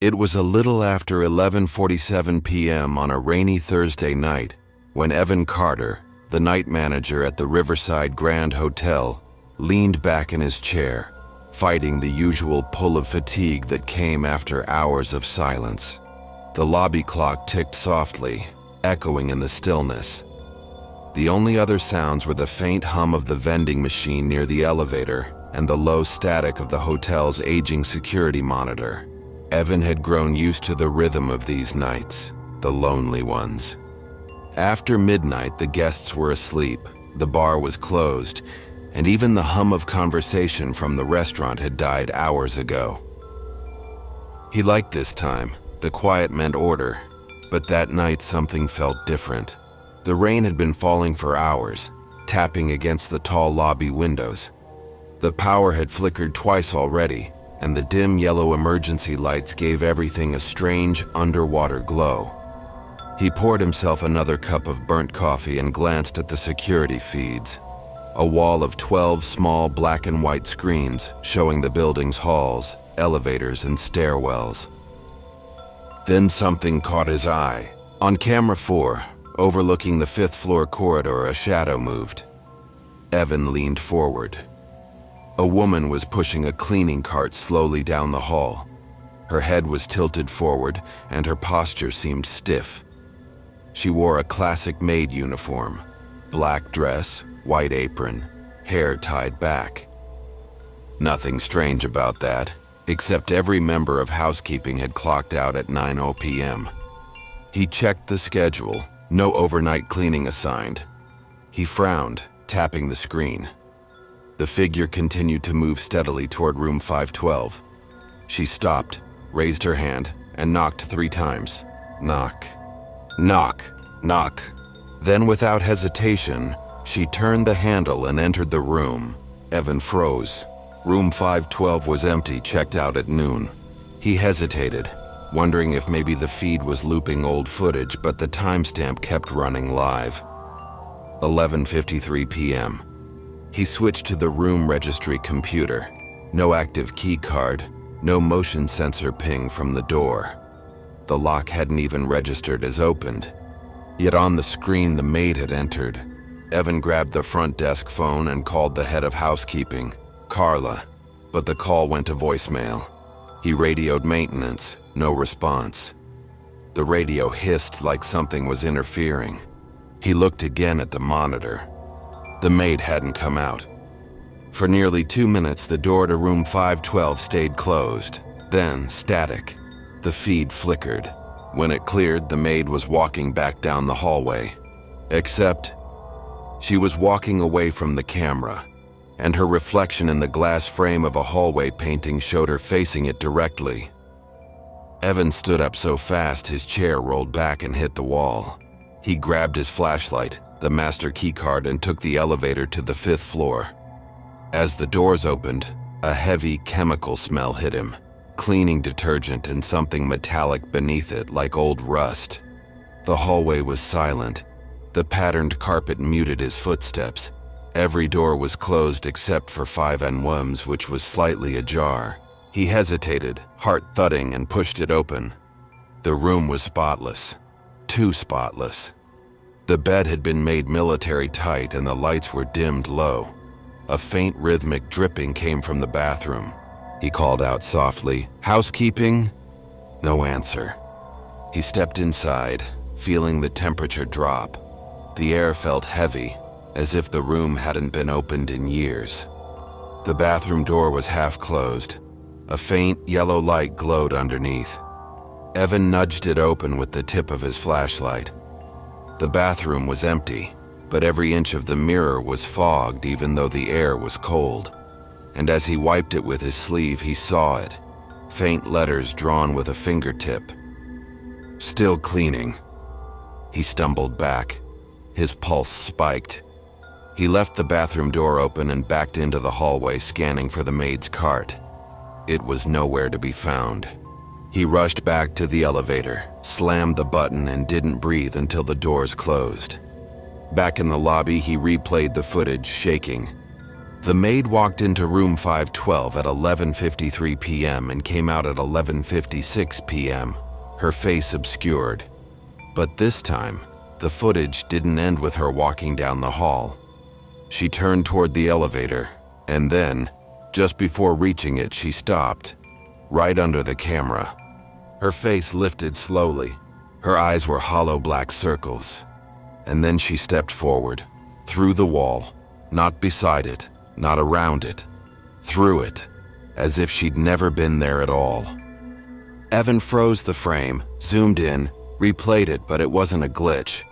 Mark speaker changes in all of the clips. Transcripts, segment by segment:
Speaker 1: It was a little after 11:47 p.m. on a rainy Thursday night when Evan Carter, the night manager at the Riverside Grand Hotel, leaned back in his chair, fighting the usual pull of fatigue that came after hours of silence. The lobby clock ticked softly, echoing in the stillness. The only other sounds were the faint hum of the vending machine near the elevator and the low static of the hotel's aging security monitor. Evan had grown used to the rhythm of these nights, the lonely ones. After midnight, the guests were asleep, the bar was closed, and even the hum of conversation from the restaurant had died hours ago. He liked this time. The quiet meant order, but that night something felt different. The rain had been falling for hours, tapping against the tall lobby windows. The power had flickered twice already, and the dim yellow emergency lights gave everything a strange underwater glow. He poured himself another cup of burnt coffee and glanced at the security feeds. A wall of 12 small black and white screens showing the building's halls, elevators, and stairwells. Then something caught his eye. On camera 4, overlooking the 5th floor corridor, a shadow moved. Evan leaned forward. A woman was pushing a cleaning cart slowly down the hall. Her head was tilted forward, and her posture seemed stiff. She wore a classic Maid uniform, black dress, white apron, hair tied back. Nothing strange about that, except every member of housekeeping had clocked out at 9:00 p.m. He checked the schedule, no overnight cleaning assigned. He frowned, tapping the screen. The figure continued to move steadily toward room 512. She stopped, raised her hand, and knocked 3 times. Knock. Knock. Knock. Then, without hesitation, she turned the handle and entered the room. Evan froze. Room 512 was empty, checked out at noon. He hesitated, wondering if maybe the feed was looping old footage, but the timestamp kept running live. 11:53 p.m. He switched to the room registry computer. No active key card, no motion sensor ping from the door. The lock hadn't even registered as opened. Yet on the screen, the maid had entered. Evan grabbed the front desk phone and called the head of housekeeping, Carla, but the call went to voicemail. He radioed maintenance, no response. The radio hissed like something was interfering. He looked again at the monitor. The maid hadn't come out. For nearly 2 minutes, the door to room 512 stayed closed, then static. The feed flickered. When it cleared, the maid was walking back down the hallway. Except, she was walking away from the camera, and her reflection in the glass frame of a hallway painting showed her facing it directly. Evan stood up so fast his chair rolled back and hit the wall. He grabbed his flashlight, the master keycard, and took the elevator to the 5th floor. As the doors opened, a heavy chemical smell hit him, cleaning detergent and something metallic beneath it like old rust. The hallway was silent. The patterned carpet muted his footsteps. Every door was closed except for 5N1's, which was slightly ajar. He hesitated, heart thudding, and pushed it open. The room was spotless. Too spotless. The bed had been made military tight and the lights were dimmed low. A faint rhythmic dripping came from the bathroom. He called out softly, "Housekeeping?" No answer. He stepped inside, feeling the temperature drop. The air felt heavy, as if the room hadn't been opened in years. The bathroom door was half closed. A faint yellow light glowed underneath. Evan nudged it open with the tip of his flashlight. The bathroom was empty, but every inch of the mirror was fogged even though the air was cold. And as he wiped it with his sleeve, he saw it. Faint letters drawn with a fingertip. Still cleaning. He stumbled back. His pulse spiked. He left the bathroom door open and backed into the hallway, scanning for the maid's cart. It was nowhere to be found. He rushed back to the elevator, slammed the button, and didn't breathe until the doors closed. Back in the lobby, he replayed the footage, shaking. The maid walked into room 512 at 11:53 p.m. and came out at 11:56 p.m., her face obscured. But this time, the footage didn't end with her walking down the hall. She turned toward the elevator, and then, just before reaching it, she stopped, right under the camera. Her face lifted slowly. Her eyes were hollow black circles. And then she stepped forward, through the wall, not beside it, not around it, through it, as if she'd never been there at all. Evan froze the frame, zoomed in, replayed it, but it wasn't a glitch.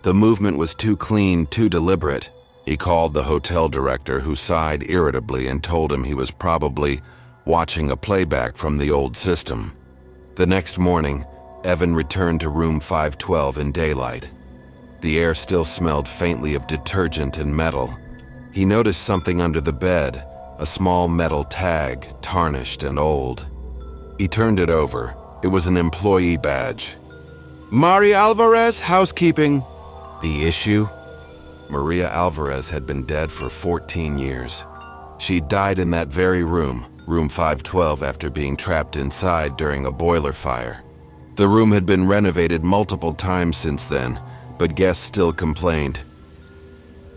Speaker 1: The movement was too clean, too deliberate. He called the hotel director, who sighed irritably and told him he was probably watching a playback from the old system. The next morning, Evan returned to room 512 in daylight. The air still smelled faintly of detergent and metal. He noticed something under the bed, a small metal tag, tarnished and old. He turned it over. It was an employee badge. Maria Alvarez, housekeeping. The issue? Maria Alvarez had been dead for 14 years. She died in that very room, room 512, after being trapped inside during a boiler fire. The room had been renovated multiple times since then, but guests still complained.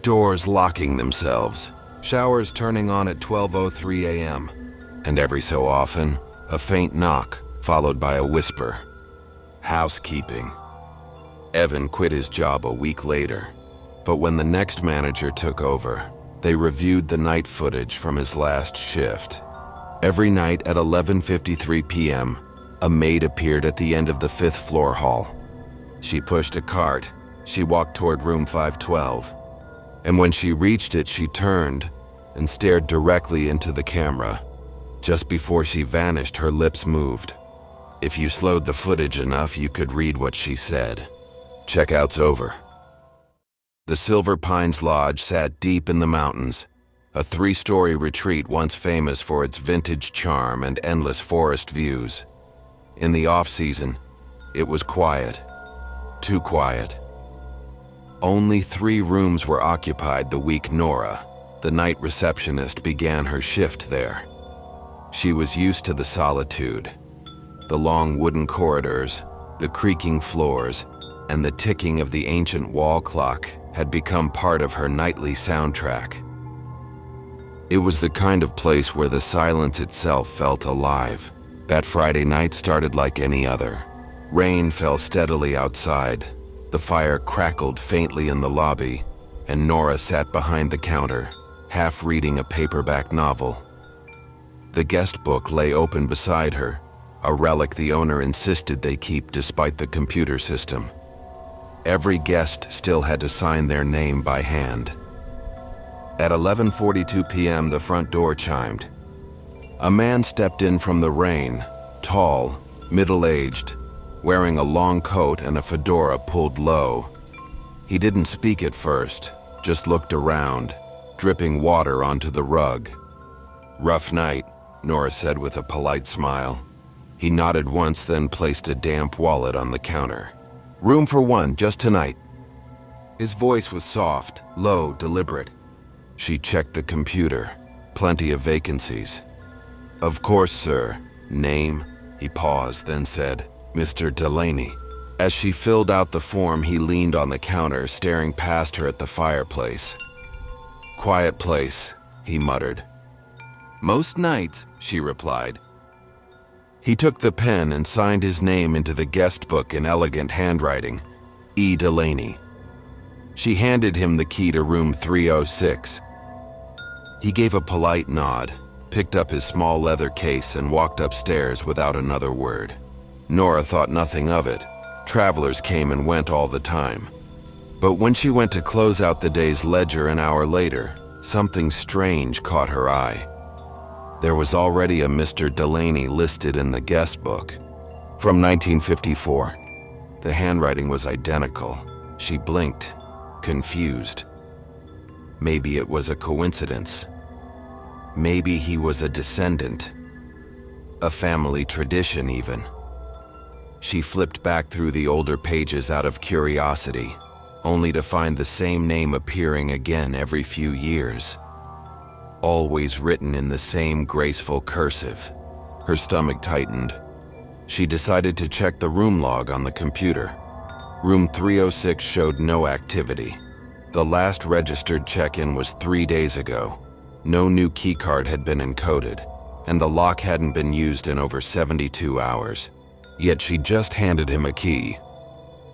Speaker 1: Doors locking themselves, showers turning on at 12:03 a.m., and every so often, a faint knock, followed by a whisper. Housekeeping. Evan quit his job a week later, but when the next manager took over, they reviewed the night footage from his last shift. Every night at 11:53 p.m., a maid appeared at the end of the 5th floor hall. She pushed a cart. She walked toward room 512. And when she reached it, she turned and stared directly into the camera. Just before she vanished, her lips moved. If you slowed the footage enough, you could read what she said. Checkout's over. The Silver Pines Lodge sat deep in the mountains, a 3-story retreat once famous for its vintage charm and endless forest views. In the off-season, it was quiet. Too quiet. Only 3 rooms were occupied the week Nora, the night receptionist, began her shift there. She was used to the solitude. The long wooden corridors, the creaking floors, and the ticking of the ancient wall clock had become part of her nightly soundtrack. It was the kind of place where the silence itself felt alive. That Friday night started like any other. Rain fell steadily outside. The fire crackled faintly in the lobby, and Nora sat behind the counter, half reading a paperback novel. The guest book lay open beside her, a relic the owner insisted they keep despite the computer system. Every guest still had to sign their name by hand. At 11:42 p.m., the front door chimed. A man stepped in from the rain, tall, middle-aged, wearing a long coat and a fedora pulled low. He didn't speak at first, just looked around, dripping water onto the rug. Rough night, Nora said with a polite smile. He nodded once, then placed a damp wallet on the counter. Room for 1, just tonight. His voice was soft, low, deliberate. She checked the computer. Plenty of vacancies. Of course, sir. Name? He paused, then said, Mr. Delaney. As she filled out the form, he leaned on the counter, staring past her at the fireplace. Quiet place, he muttered. Most nights, she replied. He took the pen and signed his name into the guest book in elegant handwriting, E. Delaney. She handed him the key to room 306. He gave a polite nod, picked up his small leather case and walked upstairs without another word. Nora thought nothing of it. Travelers came and went all the time. But when she went to close out the day's ledger an hour later, something strange caught her eye. There was already a Mr. Delaney listed in the guest book. From 1954. The handwriting was identical. She blinked, confused. Maybe it was a coincidence. Maybe he was a descendant. A family tradition, even. She flipped back through the older pages out of curiosity, only to find the same name appearing again every few years. always written in the same graceful cursive. Her stomach tightened. She decided to check the room log on the computer. Room 306 showed no activity. The last registered check-in was 3 days ago. No new keycard had been encoded, and the lock hadn't been used in over 72 hours. Yet she just handed him a key.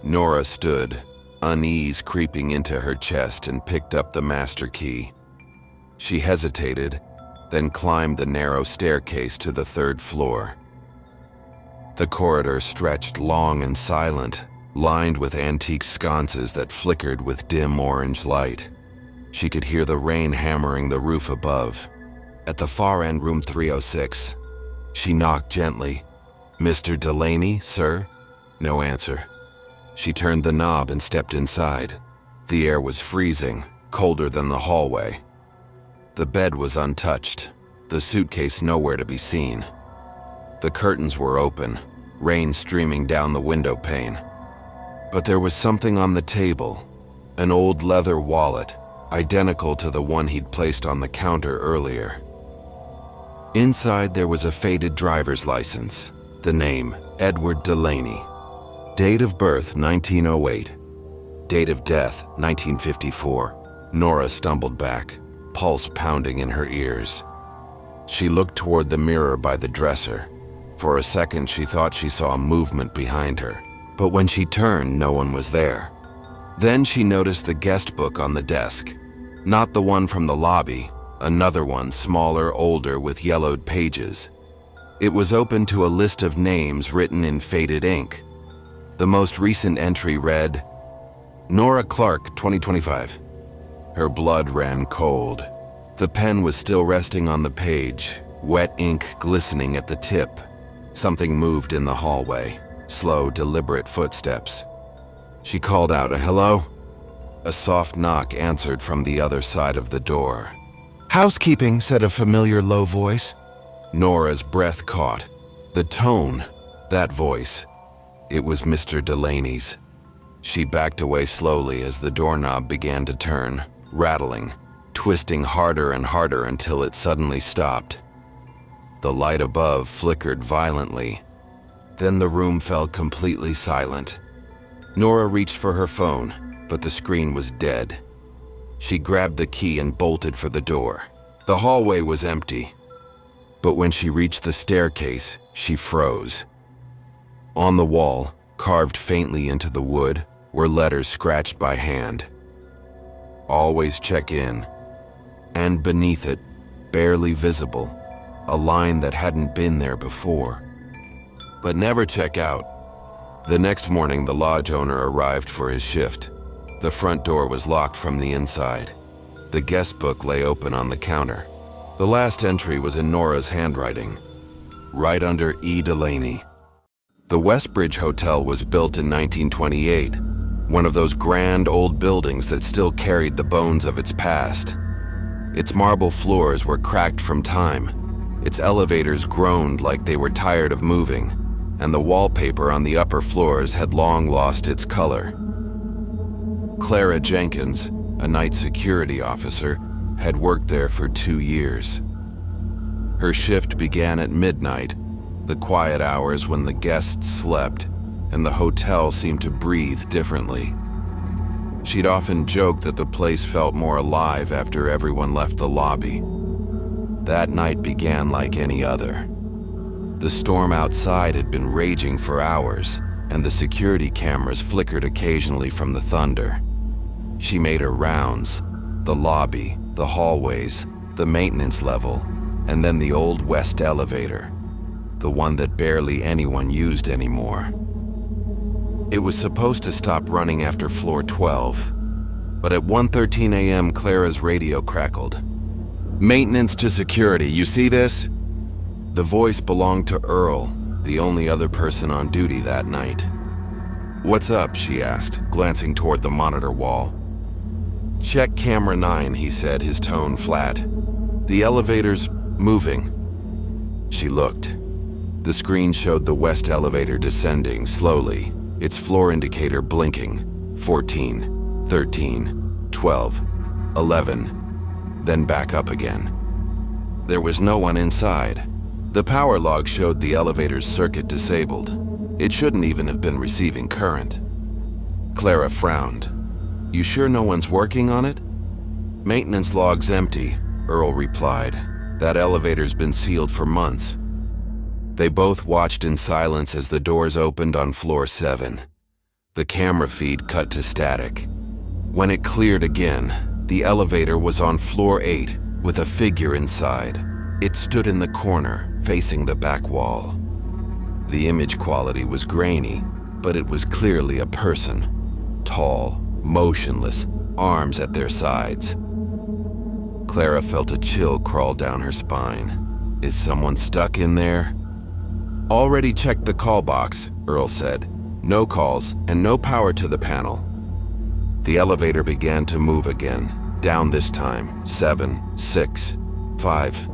Speaker 1: Nora stood, unease creeping into her chest, and picked up the master key. She hesitated, then climbed the narrow staircase to the 3rd floor. The corridor stretched long and silent, lined with antique sconces that flickered with dim orange light. She could hear the rain hammering the roof above. At the far end, room 306, she knocked gently. "Mr. Delaney, sir?" No answer. She turned the knob and stepped inside. The air was freezing, colder than the hallway. The bed was untouched, the suitcase nowhere to be seen. The curtains were open, rain streaming down the window pane. But there was something on the table, an old leather wallet, identical to the one he'd placed on the counter earlier. Inside there was a faded driver's license, the name Edward Delaney. Date of birth 1908. Date of death 1954. Nora stumbled back, pulse pounding in her ears. She looked toward the mirror by the dresser. For a second she thought she saw a movement behind her, but when she turned, no one was there. Then she noticed the guest book on the desk. Not the one from the lobby, another one, smaller, older, with yellowed pages. It was open to a list of names written in faded ink. The most recent entry read, Nora Clark, 2025. Her blood ran cold. The pen was still resting on the page, wet ink glistening at the tip. Something moved in the hallway, slow, deliberate footsteps. She called out, "Hello?" A soft knock answered from the other side of the door. "Housekeeping," said a familiar low voice. Nora's breath caught. The tone, that voice, it was Mr. Delaney's. She backed away slowly as the doorknob began to turn, rattling, twisting harder and harder until it suddenly stopped. The light above flickered violently. Then the room fell completely silent. Nora reached for her phone, but the screen was dead. She grabbed the key and bolted for the door. The hallway was empty. But when she reached the staircase, she froze. On the wall, carved faintly into the wood, were letters scratched by hand. "Always check in." And beneath it, barely visible, a line that hadn't been there before. "But never check out." The next morning, the lodge owner arrived for his shift. The front door was locked from the inside. The guest book lay open on the counter. The last entry was in Nora's handwriting, right under E. Delaney. The Westbridge Hotel was built in 1928, one of those grand old buildings that still carried the bones of its past. Its marble floors were cracked from time. Its elevators groaned like they were tired of moving, and the wallpaper on the upper floors had long lost its color. Clara Jenkins, a night security officer, had worked there for 2 years. Her shift began at midnight, the quiet hours when the guests slept and the hotel seemed to breathe differently. She'd often joked that the place felt more alive after everyone left the lobby. That night began like any other. The storm outside had been raging for hours, and the security cameras flickered occasionally from the thunder. She made her rounds, the lobby, the hallways, the maintenance level, and then the old west elevator, the one that barely anyone used anymore. It was supposed to stop running after floor 12, but at 1:13 a.m. Clara's radio crackled. "Maintenance to security, you see this?" The voice belonged to Earl, the only other person on duty that night. "What's up?" she asked, glancing toward the monitor wall. "Check camera 9, he said, his tone flat. "The elevator's moving." She looked. The screen showed the west elevator descending slowly, its floor indicator blinking. 14, 13, 12, 11, then back up again. There was no one inside. The power log showed the elevator's circuit disabled. It shouldn't even have been receiving current. Clara frowned. "You sure no one's working on it?" "Maintenance log's empty," Earl replied. "That elevator's been sealed for months." They both watched in silence as the doors opened on floor 7. The camera feed cut to static. When it cleared again, the elevator was on floor 8 with a figure inside. It stood in the corner, facing the back wall. The image quality was grainy, but it was clearly a person. Tall, motionless, arms at their sides. Clara felt a chill crawl down her spine. Is someone stuck in there? "Already checked the call box," Earl said. "No calls and no power to the panel." The elevator began to move again, down this time, 7, 6, 5.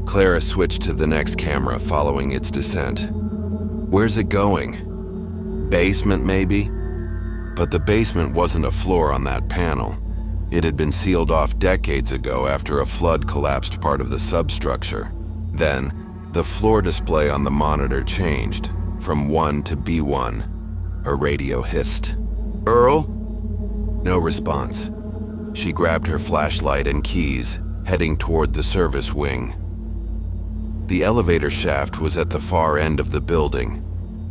Speaker 1: Clara switched to the next camera following its descent. Where's it going? Basement, maybe? But the basement wasn't a floor on that panel. It had been sealed off decades ago after a flood collapsed part of the substructure. Then, the floor display on the monitor changed, from 1 to B1. Her radio hissed. "Earl?" No response. She grabbed her flashlight and keys, heading toward the service wing. The elevator shaft was at the far end of the building,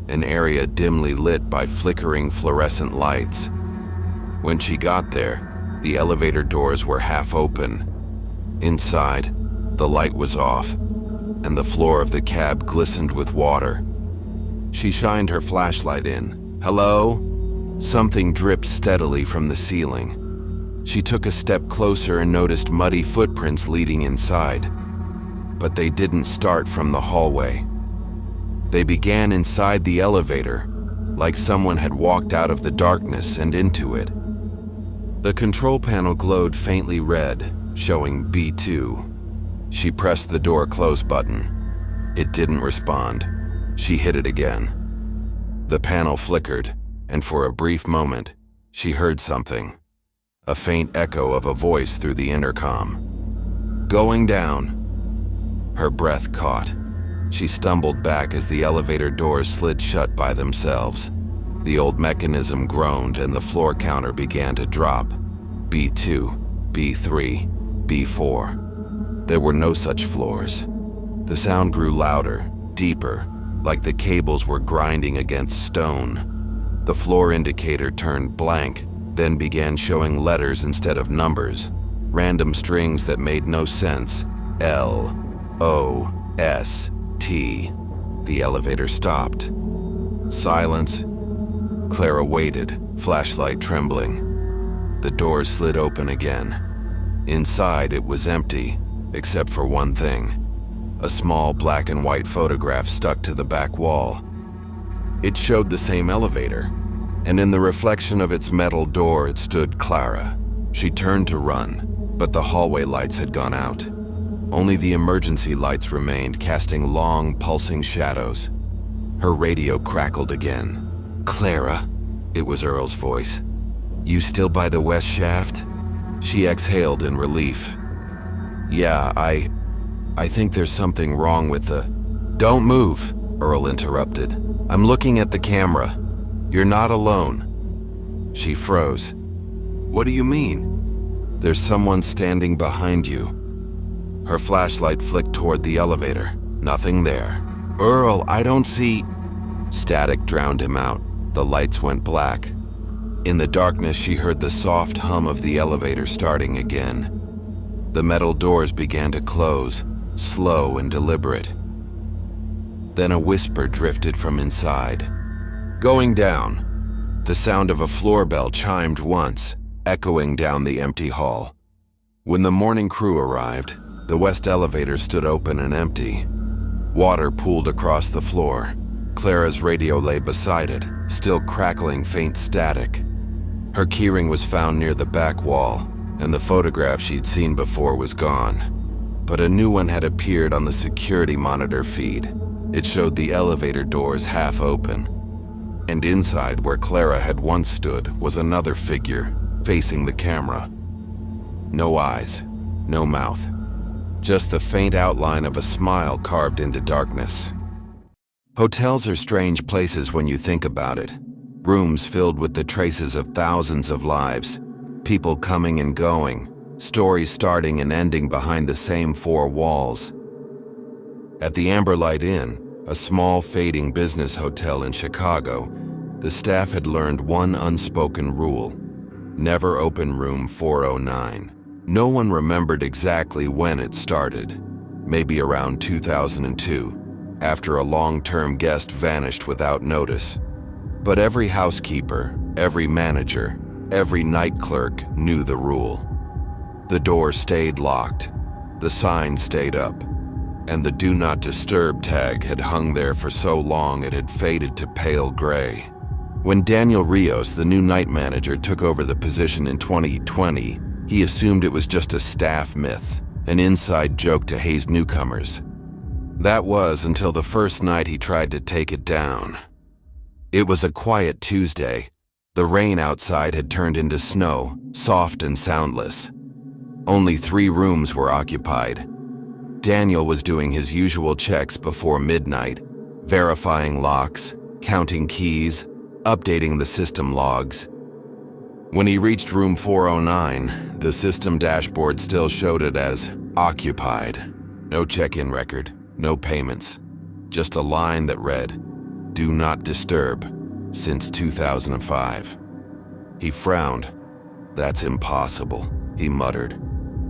Speaker 1: an area dimly lit by flickering fluorescent lights. When she got there, the elevator doors were half open. Inside, the light was off, and the floor of the cab glistened with water. She shined her flashlight in. "Hello?" Something dripped steadily from the ceiling. She took a step closer and noticed muddy footprints leading inside. But they didn't start from the hallway. They began inside the elevator, like someone had walked out of the darkness and into it. The control panel glowed faintly red, showing B2. She pressed the door close button. It didn't respond. She hit it again. The panel flickered, and for a brief moment, she heard something. A faint echo of a voice through the intercom. "Going down." Her breath caught. She stumbled back as the elevator doors slid shut by themselves. The old mechanism groaned and the floor counter began to drop. B2, B3, B4. There were no such floors. The sound grew louder, deeper, like the cables were grinding against stone. The floor indicator turned blank, then began showing letters instead of numbers, random strings that made no sense. L, O, S, T. The elevator stopped. Silence. Clara waited, flashlight trembling. The doors slid open again. Inside, it was empty, except for one thing. A small black and white photograph stuck to the back wall. It showed the same elevator, and in the reflection of its metal door it stood Clara. She turned to run, but the hallway lights had gone out. Only the emergency lights remained, casting long, pulsing shadows. Her radio crackled again. "Clara," it was Earl's voice. "You still by the west shaft?" She exhaled in relief. "Yeah, I think there's something wrong with the—" "Don't move," Earl interrupted. "I'm looking at the camera. You're not alone." She froze. "What do you mean?" "There's someone standing behind you." Her flashlight flicked toward the elevator. Nothing there. "Earl, I don't see—" Static drowned him out. The lights went black. In the darkness, she heard the soft hum of the elevator starting again. The metal doors began to close, slow and deliberate. Then a whisper drifted from inside. "Going down." The sound of a floor bell chimed once, echoing down the empty hall. When the morning crew arrived, the west elevator stood open and empty. Water pooled across the floor. Clara's radio lay beside it, still crackling faint static. Her keyring was found near the back wall, and the photograph she'd seen before was gone. But a new one had appeared on the security monitor feed. It showed the elevator doors half open. And inside, where Clara had once stood, was another figure, facing the camera. No eyes, no mouth, just the faint outline of a smile carved into darkness. Hotels are strange places when you think about it. Rooms filled with the traces of thousands of lives, people coming and going, stories starting and ending behind the same four walls. At the Amberlight Inn, a small fading business hotel in Chicago, the staff had learned one unspoken rule: never open room 409. No one remembered exactly when it started, maybe around 2002, after a long-term guest vanished without notice. But every housekeeper, every manager, every night clerk knew the rule. The door stayed locked, the sign stayed up, and the "Do Not Disturb" tag had hung there for so long it had faded to pale gray. When Daniel Rios, the new night manager, took over the position in 2020, he assumed it was just a staff myth, an inside joke to haze newcomers. That was until the first night he tried to take it down. It was a quiet Tuesday. The rain outside had turned into snow, soft and soundless. Only 3 rooms were occupied. Daniel was doing his usual checks before midnight, verifying locks, counting keys, updating the system logs. When he reached room 409, the system dashboard still showed it as occupied. No check-in record, no payments, just a line that read, "Do Not Disturb," since 2005. He frowned. "That's impossible," he muttered.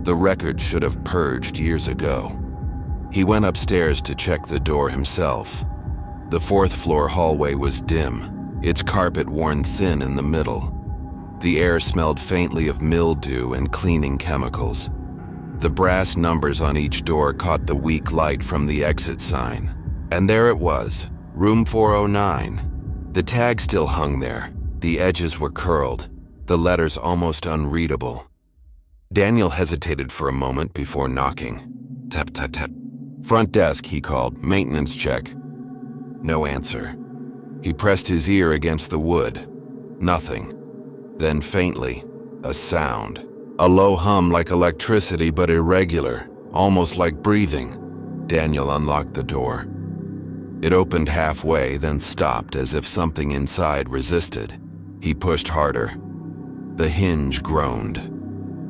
Speaker 1: "The record should have purged years ago." He went upstairs to check the door himself. The 4th floor hallway was dim, its carpet worn thin in the middle. The air smelled faintly of mildew and cleaning chemicals. The brass numbers on each door caught the weak light from the exit sign. And there it was, room 409. The tag still hung there. The edges were curled, the letters almost unreadable. Daniel hesitated for a moment before knocking. Tap, tap, tap. "Front desk," he called. "Maintenance check." No answer. He pressed his ear against the wood. Nothing. Then faintly, a sound. A low hum like electricity, but irregular, almost like breathing. Daniel unlocked the door. It opened halfway, then stopped as if something inside resisted. He pushed harder. The hinge groaned.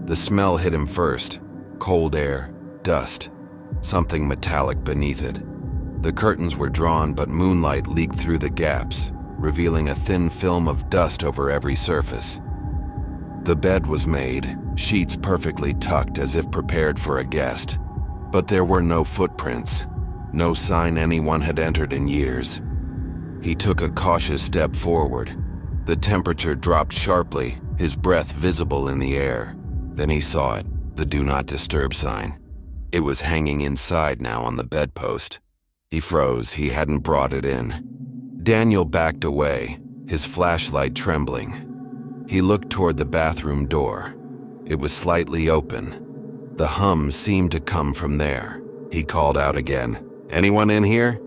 Speaker 1: The smell hit him first. Cold air, dust, something metallic beneath it. The curtains were drawn, but moonlight leaked through the gaps, revealing a thin film of dust over every surface. The bed was made, sheets perfectly tucked as if prepared for a guest. But there were no footprints, no sign anyone had entered in years. He took a cautious step forward. The temperature dropped sharply, his breath visible in the air. Then he saw it, the "Do Not Disturb" sign. It was hanging inside now on the bedpost. He froze. He hadn't brought it in. Daniel backed away, his flashlight trembling. He looked toward the bathroom door. It was slightly open. The hum seemed to come from there. He called out again, "Anyone in here?"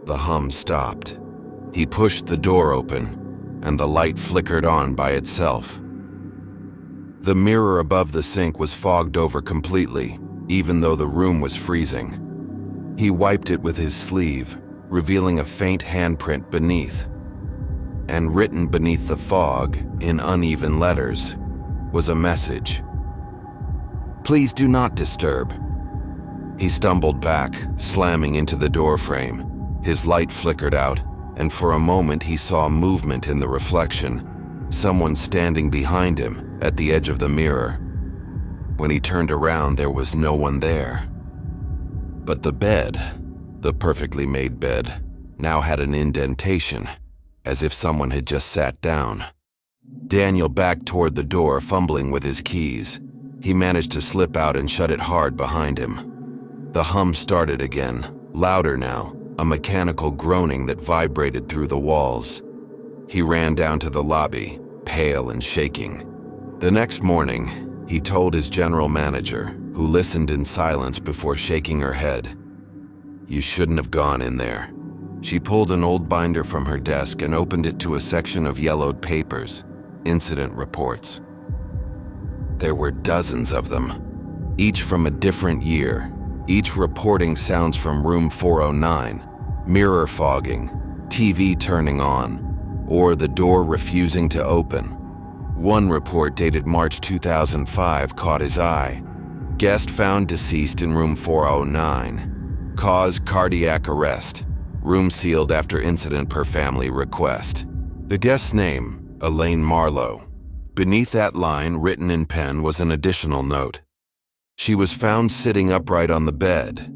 Speaker 1: The hum stopped. He pushed the door open, and the light flickered on by itself. The mirror above the sink was fogged over completely, even though the room was freezing. He wiped it with his sleeve, revealing a faint handprint beneath. And written beneath the fog, in uneven letters, was a message. "Please do not disturb." He stumbled back, slamming into the doorframe. His light flickered out, and for a moment he saw movement in the reflection, someone standing behind him at the edge of the mirror. When he turned around, there was no one there. But the bed, the perfectly made bed, now had an indentation, as if someone had just sat down. Daniel backed toward the door, fumbling with his keys. He managed to slip out and shut it hard behind him. The hum started again, louder now, a mechanical groaning that vibrated through the walls. He ran down to the lobby, pale and shaking. The next morning, he told his general manager, who listened in silence before shaking her head. "You shouldn't have gone in there." She pulled an old binder from her desk and opened it to a section of yellowed papers, incident reports. There were dozens of them, each from a different year, each reporting sounds from room 409, mirror fogging, TV turning on, or the door refusing to open. One report dated March 2005 caught his eye. Guest found deceased in room 409. Cause cardiac arrest. Room sealed after incident per family request. The guest's name, Elaine Marlowe. Beneath that line, written in pen, was an additional note. She was found sitting upright on the bed.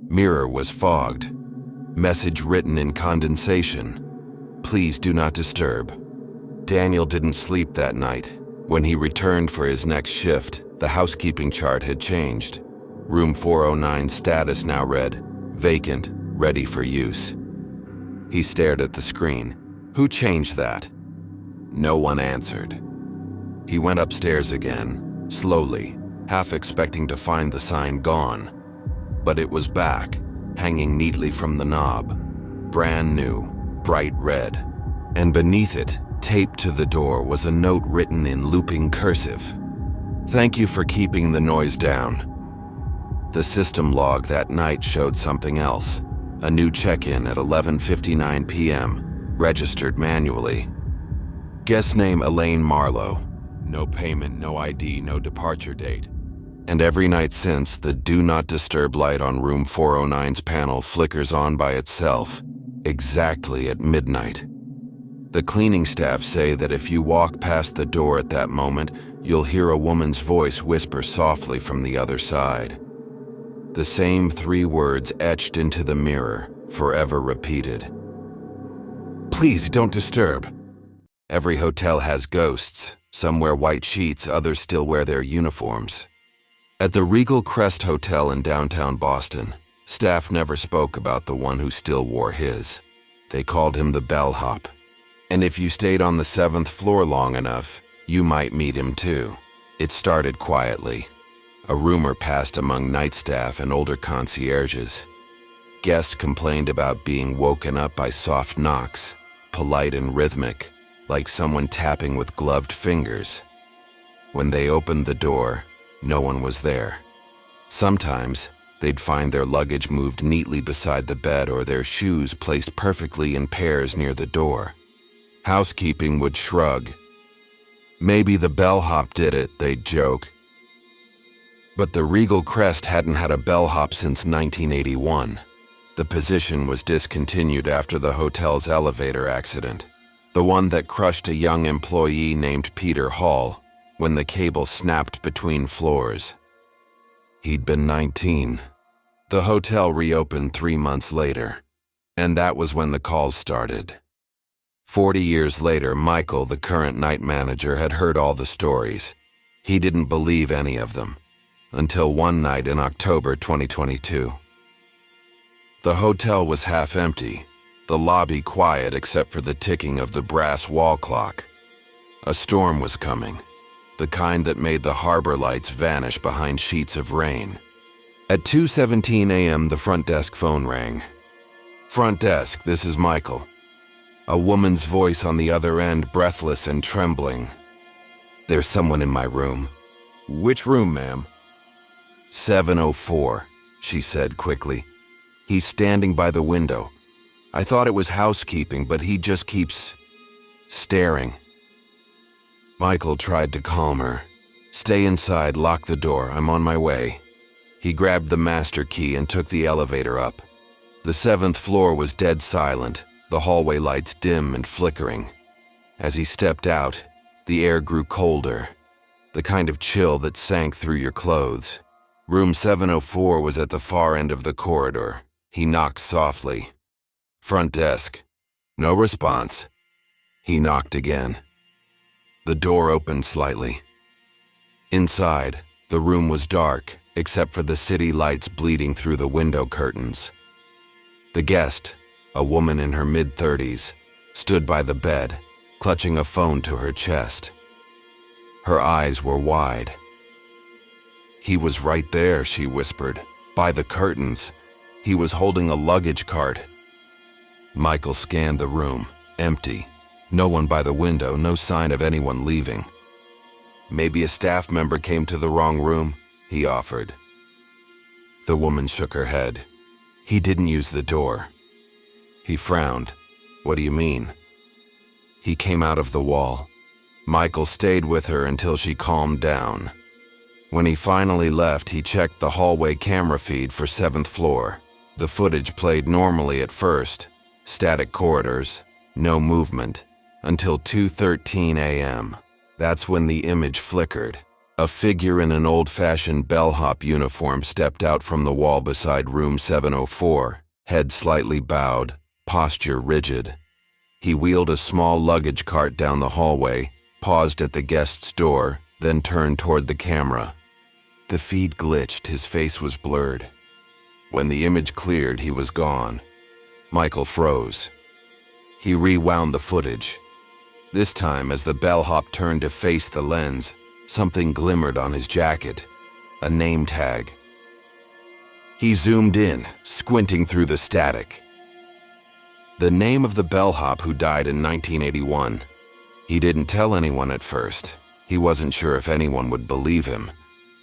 Speaker 1: Mirror was fogged. Message written in condensation. Please do not disturb. Daniel didn't sleep that night. When he returned for his next shift, the housekeeping chart had changed. Room 409's status now read, vacant, ready for use. He stared at the screen. Who changed that? No one answered. He went upstairs again, slowly, half expecting to find the sign gone. But it was back, hanging neatly from the knob. Brand new, bright red. And beneath it, taped to the door, was a note written in looping cursive. Thank you for keeping the noise down. The system log that night showed something else. A new check-in at 11:59 p.m., registered manually. Guest name Elaine Marlowe. No payment, no ID, no departure date. And every night since, the Do Not Disturb light on room 409's panel flickers on by itself, exactly at midnight. The cleaning staff say that if you walk past the door at that moment, you'll hear a woman's voice whisper softly from the other side. The same 3 words etched into the mirror, forever repeated. Please don't disturb. Every hotel has ghosts. Some wear white sheets, others still wear their uniforms. At the Regal Crest Hotel in downtown Boston, staff never spoke about the one who still wore his. They called him the Bellhop. And if you stayed on the 7th floor long enough, you might meet him too. It started quietly. A rumor passed among night staff and older concierges. Guests complained about being woken up by soft knocks, polite and rhythmic, like someone tapping with gloved fingers. When they opened the door, no one was there. Sometimes, they'd find their luggage moved neatly beside the bed or their shoes placed perfectly in pairs near the door. Housekeeping would shrug. Maybe the bellhop did it, they'd joke. But the Regal Crest hadn't had a bellhop since 1981. The position was discontinued after the hotel's elevator accident, the one that crushed a young employee named Peter Hall when the cable snapped between floors. He'd been 19. The hotel reopened 3 months later, and that was when the calls started. 40 years later, Michael, the current night manager, had heard all the stories. He didn't believe any of them, until one night in October 2022. The hotel was half empty, the lobby quiet except for the ticking of the brass wall clock. A storm was coming, the kind that made the harbor lights vanish behind sheets of rain. At 2:17 a.m., the front desk phone rang. Front desk, this is Michael. A woman's voice on the other end, breathless and trembling. There's someone in my room. Which room, ma'am? 704, she said quickly. He's standing by the window. I thought it was housekeeping, but he just keeps staring. Michael tried to calm her. Stay inside, lock the door, I'm on my way. He grabbed the master key and took the elevator up. The 7th floor was dead silent, the hallway lights dim and flickering. As he stepped out, the air grew colder, the kind of chill that sank through your clothes. Room 704 was at the far end of the corridor. He knocked softly. Front desk. No response. He knocked again. The door opened slightly. Inside, the room was dark, except for the city lights bleeding through the window curtains. The guest, a woman in her mid-30s, stood by the bed, clutching a phone to her chest. Her eyes were wide. He was right there, she whispered, by the curtains. He was holding a luggage cart. Michael scanned the room, empty. No one by the window, no sign of anyone leaving. Maybe a staff member came to the wrong room, he offered. The woman shook her head. He didn't use the door. He frowned. What do you mean? He came out of the wall. Michael stayed with her until she calmed down. When he finally left, he checked the hallway camera feed for 7th floor. The footage played normally at first. Static corridors, no movement, until 2:13 a.m. That's when the image flickered. A figure in an old-fashioned bellhop uniform stepped out from the wall beside room 704, head slightly bowed, posture rigid. He wheeled a small luggage cart down the hallway, paused at the guest's door, then turned toward the camera. The feed glitched, his face was blurred. When the image cleared, he was gone. Michael froze. He rewound the footage. This time, as the bellhop turned to face the lens, something glimmered on his jacket, a name tag. He zoomed in, squinting through the static. The name of the bellhop who died in 1981. He didn't tell anyone at first. He wasn't sure if anyone would believe him.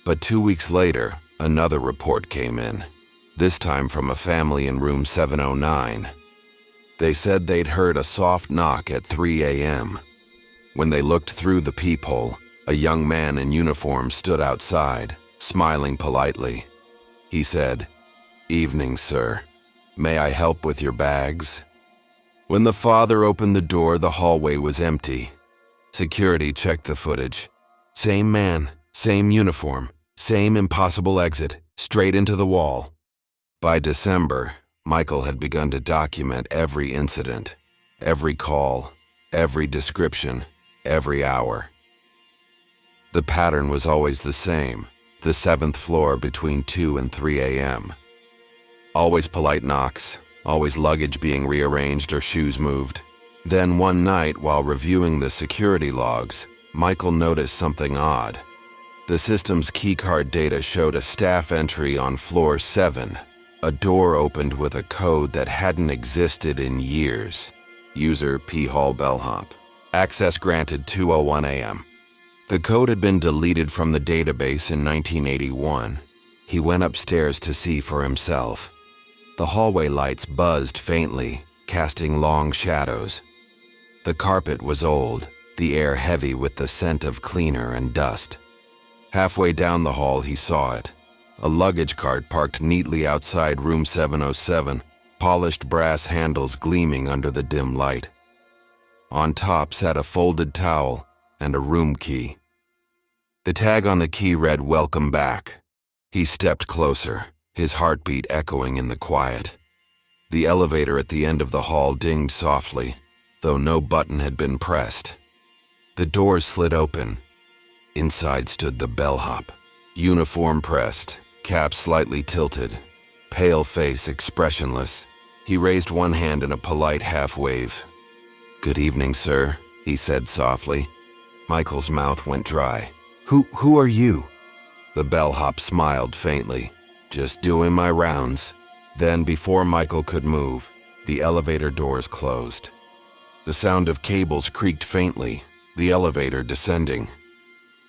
Speaker 1: But 2 weeks later, another report came in, this time from a family in room 709. They said they'd heard a soft knock at 3 a.m. When they looked through the peephole, a young man in uniform stood outside, smiling politely. He said, "Evening, sir. May I help with your bags?" When the father opened the door, the hallway was empty. Security checked the footage. Same man, same uniform, same impossible exit, straight into the wall. By December, Michael had begun to document every incident, every call, every description, every hour. The pattern was always the same, the 7th floor between 2 and 3 a.m. Always polite knocks, always luggage being rearranged or shoes moved. Then one night, while reviewing the security logs, Michael noticed something odd. The system's keycard data showed a staff entry on floor 7. A door opened with a code that hadn't existed in years. User P. Hall Bellhop. Access granted 2:01 a.m. The code had been deleted from the database in 1981. He went upstairs to see for himself. The hallway lights buzzed faintly, casting long shadows. The carpet was old, the air heavy with the scent of cleaner and dust. Halfway down the hall, he saw it. A luggage cart parked neatly outside room 707, polished brass handles gleaming under the dim light. On top sat a folded towel and a room key. The tag on the key read, "Welcome back." He stepped closer, his heartbeat echoing in the quiet. The elevator at the end of the hall dinged softly, though no button had been pressed. The doors slid open. Inside stood the bellhop, uniform pressed, cap slightly tilted, pale face expressionless. He raised one hand in a polite half-wave. "Good evening, sir," he said softly. Michael's mouth went dry. Who are you?" The bellhop smiled faintly. "Just doing my rounds." Then, before Michael could move, the elevator doors closed. The sound of cables creaked faintly, the elevator descending.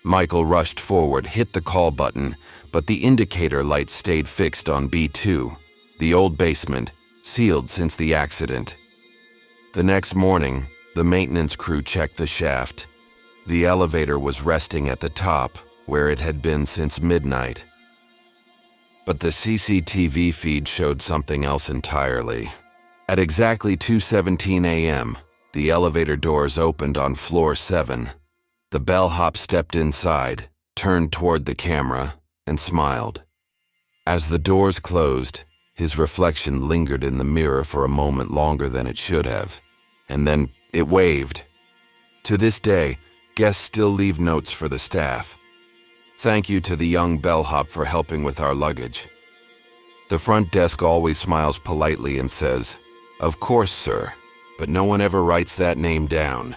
Speaker 1: Michael rushed forward, hit the call button, but the indicator light stayed fixed on B2, the old basement, sealed since the accident. The next morning, the maintenance crew checked the shaft. The elevator was resting at the top, where it had been since midnight. But the CCTV feed showed something else entirely. At exactly 2:17 a.m., the elevator doors opened on floor 7. The bellhop stepped inside, turned toward the camera, and smiled. As the doors closed, his reflection lingered in the mirror for a moment longer than it should have, and then it waved. To this day, guests still leave notes for the staff. "Thank you to the young bellhop for helping with our luggage." The front desk always smiles politely and says, "Of course, sir, but no one ever writes that name down.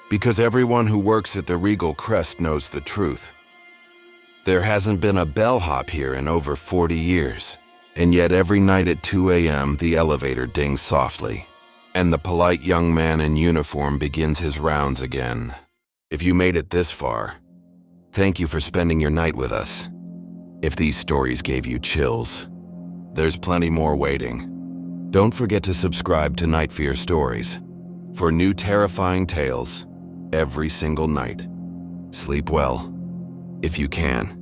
Speaker 1: Because everyone who works at the Regal Crest knows the truth. There hasn't been a bellhop here in over 40 years, and yet every night at 2 a.m. the elevator dings softly, and the polite young man in uniform begins his rounds again. If you made it this far, thank you for spending your night with us." If these stories gave you chills, there's plenty more waiting. Don't forget to subscribe to NightFear Stories for new terrifying tales every single night. Sleep well, if you can.